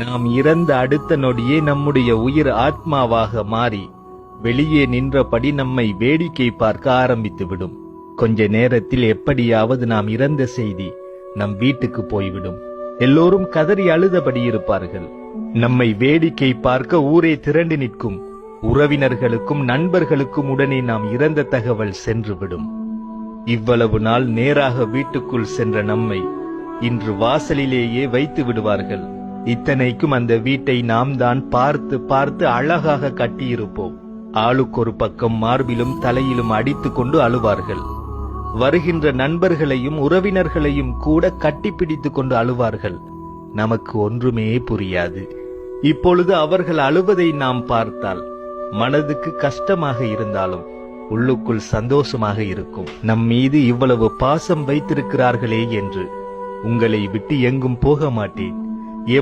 நாம் இறந்த அடுத்த நொடியே நம்முடைய உயிர் ஆத்மாவாக மாறி வெளியே நின்றபடி நம்மை வேடிக்கை பார்க்க ஆரம்பித்துவிடும். கொஞ்ச நேரத்தில் எப்படியாவது நாம் இறந்த செய்தி நம் வீட்டுக்கு போய்விடும். எல்லோரும் கதறி அழுதபடி இருப்பார்கள். நம்மை வேடிக்கை பார்க்க ஊரே திரண்டு நிற்கும். உறவினர்களுக்கும் நண்பர்களுக்கும் உடனே நாம் இறந்த தகவல் சென்றுவிடும். இவ்வளவு நாள் நேராக வீட்டுக்குள் சென்ற நம்மை இன்று வாசலிலேயே வைத்து விடுவார்கள். இத்தனைக்கும் அந்த வீட்டை நாம் தான் பார்த்து பார்த்து அழகாக கட்டியிருப்போம். ஆளுக்கு ஒரு பக்கம் மார்பிலும் தலையிலும் அடித்துக் கொண்டு அழுவார்கள். வருகின்ற நண்பர்களையும் உறவினர்களையும் கூட கட்டிப்பிடித்துக் கொண்டு அழுவார்கள். நமக்கு ஒன்றுமே புரியாது. இப்பொழுது அவர்கள் அழுவதை நாம் பார்த்தால் மனதுக்கு கஷ்டமாக இருந்தாலும் உள்ளுக்குள் சந்தோஷமாக இருக்கும். நம் மீது இவ்வளவு பாசம் வைத்திருக்கிறார்களே என்று உங்களை விட்டு எங்கும் போக மாட்டேன்.